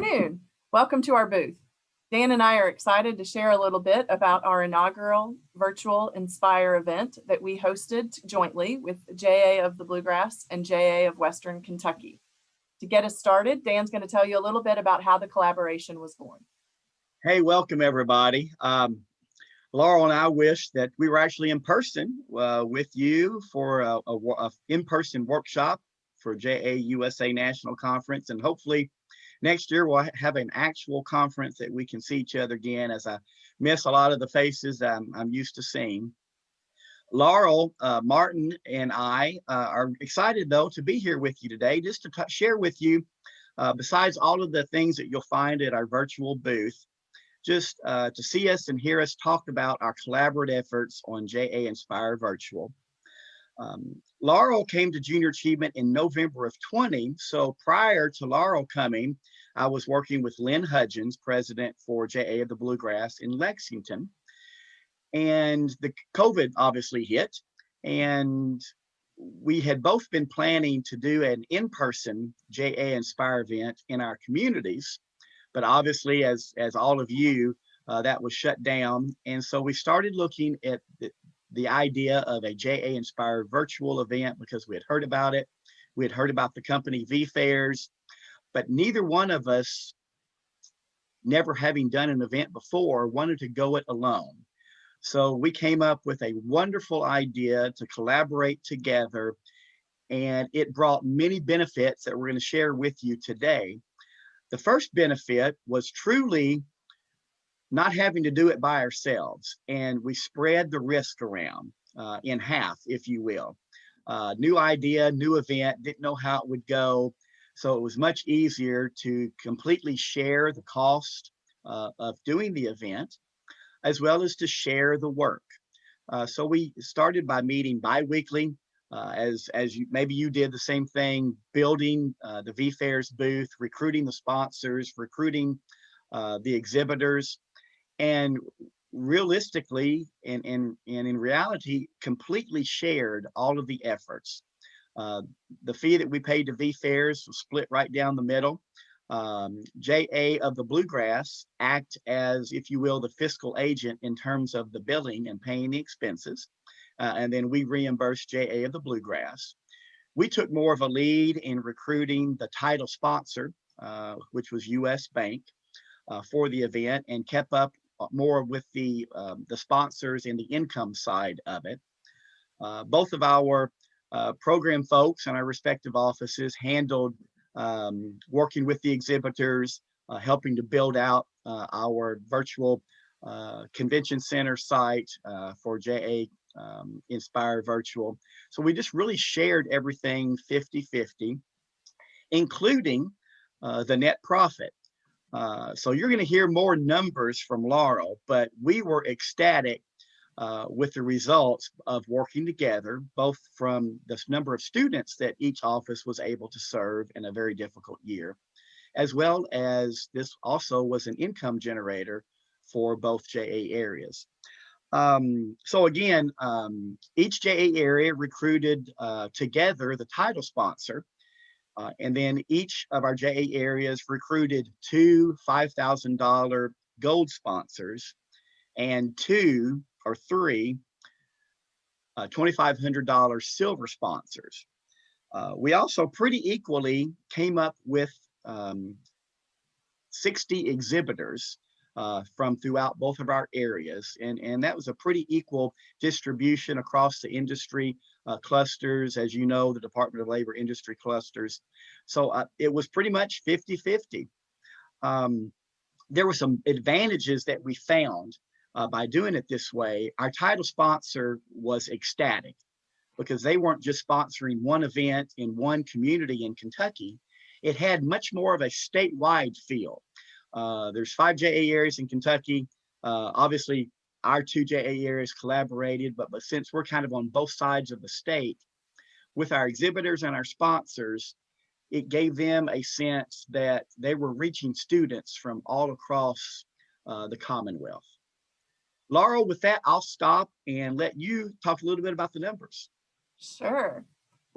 afternoon. Welcome to our booth. Dan and I are excited to share a little bit about our inaugural virtual Inspire event that we hosted jointly with JA of the Bluegrass and JA of Western Kentucky. To get us started, Dan's going to tell you a little bit about how the collaboration was born. Hey, welcome everybody. Laurel and I wish that we were actually in person with you for a in-person workshop for JA USA National Conference, and hopefully next year we'll have an actual conference that we can see each other again, as I miss a lot of the faces I'm used to seeing. Laurel, Martin, and I are excited though to be here with you today, just to share with you, besides all of the things that you'll find at our virtual booth, just to see us and hear us talk about our collaborative efforts on JA Inspire Virtual. Laurel came to Junior Achievement in November of 20, so prior to Laurel coming, I was working with Lynn Hudgens, president for JA of the Bluegrass in Lexington, and the COVID obviously hit, and we had both been planning to do an in-person JA Inspire event in our communities, but obviously, as all of you, that was shut down, and so we started looking at the idea of a JA Inspire virtual event because we had heard about it. We had heard about the company V-Fairs, but neither one of us, never having done an event before, wanted to go it alone. So we came up with a wonderful idea to collaborate together, and it brought many benefits that we're going to share with you today. The first benefit was truly not having to do it by ourselves, and we spread the risk around in half, if you will. New idea, new event, didn't know how it would go, so it was much easier to completely share the cost of doing the event, as well as to share the work. So we started by meeting bi-weekly, as maybe you did the same thing, building the V-Fairs booth, recruiting the sponsors, recruiting the exhibitors, and realistically and in reality, completely shared all of the efforts. The fee that we paid to V-Fairs was split right down the middle. JA of the Bluegrass act as, if you will, the fiscal agent in terms of the billing and paying the expenses. And then we reimbursed JA of the Bluegrass. We took more of a lead in recruiting the title sponsor, which was US Bank, for the event, and kept up more with the sponsors and the income side of it. Both of our program folks in our respective offices handled working with the exhibitors, helping to build out our virtual convention center site for JA Inspire Virtual. So we just really shared everything 50-50, including the net profit. So you're going to hear more numbers from Laurel, but we were ecstatic with the results of working together, both from the number of students that each office was able to serve in a very difficult year, as well as this also was an income generator for both JA areas. So again, each JA area recruited together the title sponsor, and then each of our JA areas recruited 2 $5,000 gold sponsors and 2 or 3 $2,500 silver sponsors. We also pretty equally came up with 60 exhibitors from throughout both of our areas, and that was a pretty equal distribution across the industry clusters, as you know, the Department of Labor industry clusters. So it was pretty much 50-50. There were some advantages that we found by doing it this way. Our title sponsor was ecstatic because they weren't just sponsoring one event in one community in Kentucky. It had much more of a statewide feel. There's 5 JA areas in Kentucky. Obviously, our 2 JA areas collaborated, but since we're kind of on both sides of the state, with our exhibitors and our sponsors, it gave them a sense that they were reaching students from all across the Commonwealth. Laurel, with that, I'll stop and let you talk a little bit about the numbers. Sure.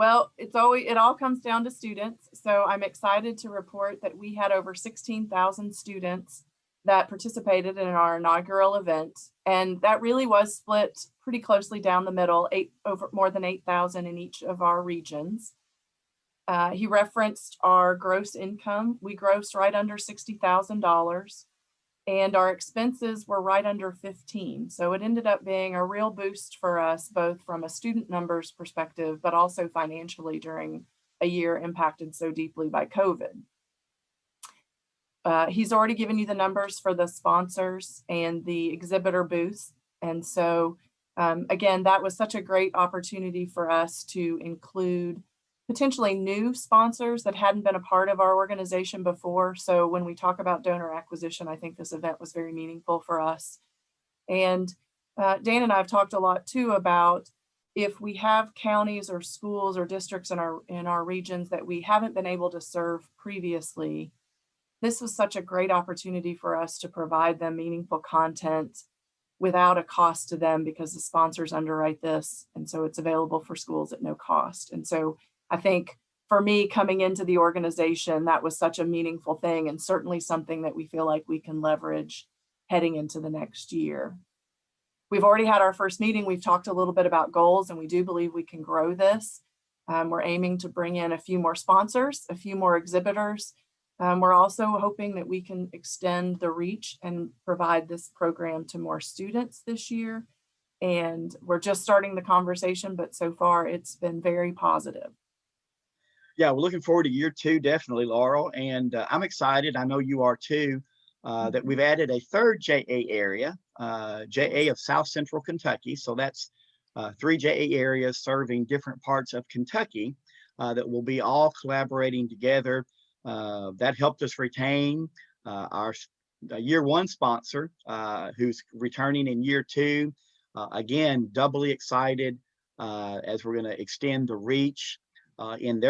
Well, it all comes down to students. So I'm excited to report that we had over 16,000 students that participated in our inaugural event. And that really was split pretty closely down the middle, more than 8,000 in each of our regions. He referenced our gross income. We grossed right under $60,000 and our expenses were right under 15. So it ended up being a real boost for us, both from a student numbers perspective, but also financially during a year impacted so deeply by COVID. He's already given you the numbers for the sponsors and the exhibitor booths. And so again, that was such a great opportunity for us to include potentially new sponsors that hadn't been a part of our organization before. So when we talk about donor acquisition, I think this event was very meaningful for us. And Dan and I have talked a lot too about if we have counties or schools or districts in our regions that we haven't been able to serve previously, this was such a great opportunity for us to provide them meaningful content without a cost to them because the sponsors underwrite this. And so it's available for schools at no cost. And so I think for me coming into the organization, that was such a meaningful thing and certainly something that we feel like we can leverage heading into the next year. We've already had our first meeting. We've talked a little bit about goals and we do believe we can grow this. We're aiming to bring in a few more sponsors, a few more exhibitors. We're also hoping that we can extend the reach and provide this program to more students this year. And we're just starting the conversation, but so far it's been very positive. Yeah, we're looking forward to year two, definitely, Laurel. And I'm excited, I know you are too, that we've added a third JA area, JA of South Central Kentucky. So that's 3 JA areas serving different parts of Kentucky that will be all collaborating together. That helped us retain our year one sponsor who's returning in year two. Again, doubly excited as we're going to extend the reach in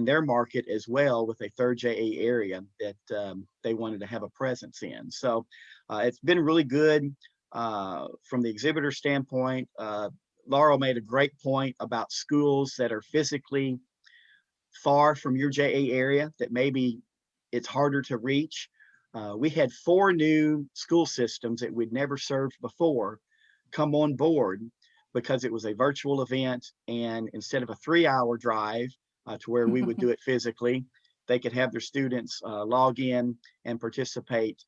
their market as well with a third JA area that they wanted to have a presence in. So it's been really good from the exhibitor standpoint. Laurel made a great point about schools that are physically far from your JA area that maybe it's harder to reach. We had 4 new school systems that we'd never served before come on board because it was a virtual event, and instead of a 3-hour drive to where we would do it physically, they could have their students log in and participate.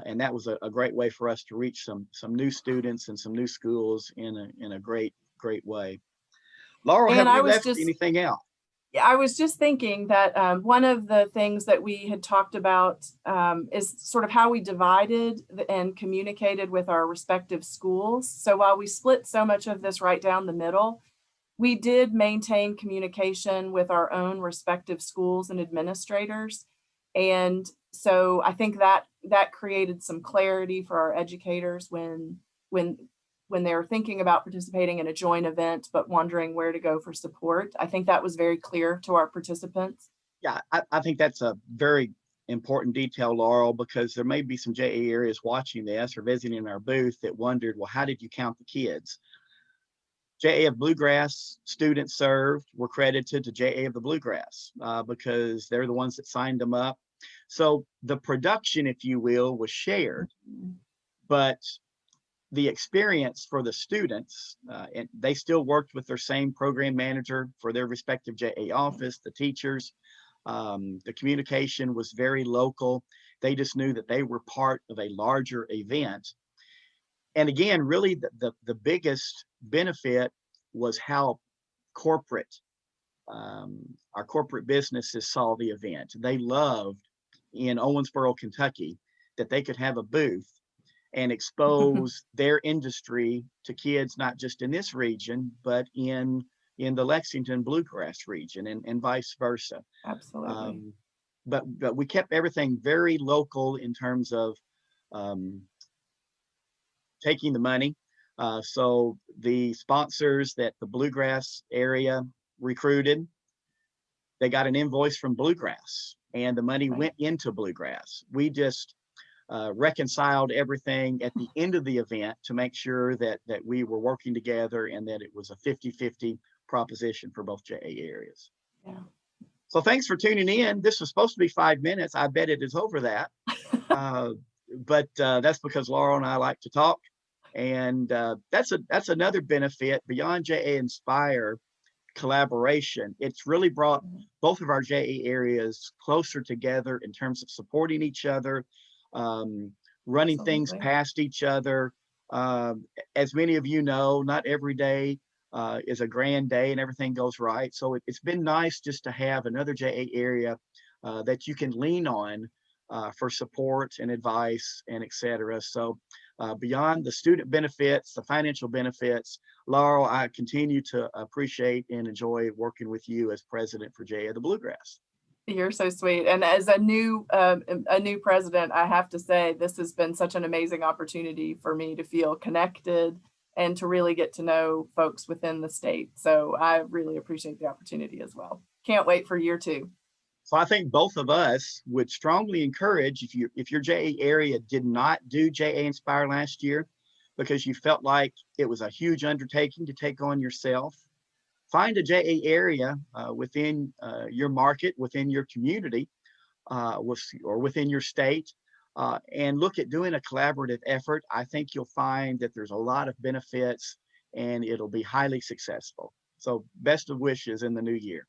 And that was a great way for us to reach some new students and some new schools in a great way. Laurel, And have we left anything out? I was just thinking that one of the things that we had talked about is sort of how we divided and communicated with our respective schools. So while we split so much of this right down the middle, we did maintain communication with our own respective schools and administrators. And so I think that created some clarity for our educators when they were thinking about participating in a joint event, but wondering where to go for support. I think that was very clear to our participants. Yeah, I think that's a very important detail, Laurel, because there may be some JA areas watching this or visiting our booth that wondered, well, how did you count the kids? JA of Bluegrass students served were credited to JA of the Bluegrass because they're the ones that signed them up. So the production, if you will, was shared, but the experience for the students, and they still worked with their same program manager for their respective JA office, the teachers. The communication was very local. They just knew that they were part of a larger event. And again, really the biggest benefit was how corporate, our corporate businesses saw the event. They loved in Owensboro, Kentucky, that they could have a booth and expose their industry to kids, not just in this region, but in the Lexington Bluegrass region and vice versa. Absolutely. But we kept everything very local in terms of taking the money. So the sponsors that the Bluegrass area recruited, they got an invoice from Bluegrass and the money went into Bluegrass. We just reconciled everything at the end of the event to make sure that we were working together and that it was a 50-50 proposition for both JA areas. Yeah. So thanks for tuning in. This was supposed to be 5 minutes. I bet it is over that. Uh, but that's because Laurel and I like to talk. And that's another benefit beyond JA Inspire collaboration. It's really brought both of our JA areas closer together in terms of supporting each other, running things Absolutely. past each other. As many of you know, not every day is a grand day and everything goes right. So it's been nice just to have another JA area that you can lean on for support and advice and et cetera. So beyond the student benefits, the financial benefits, Laurel, I continue to appreciate and enjoy working with you as president for JA of the Bluegrass. You're so sweet. And as a new president, I have to say this has been such an amazing opportunity for me to feel connected and to really get to know folks within the state. So I really appreciate the opportunity as well. Can't wait for year 2. So I think both of us would strongly encourage, if your JA area did not do JA Inspire last year because you felt like it was a huge undertaking to take on yourself, find a JA area within your market, within your community, or within your state, and look at doing a collaborative effort. I think you'll find that there's a lot of benefits and it'll be highly successful. So best of wishes in the new year.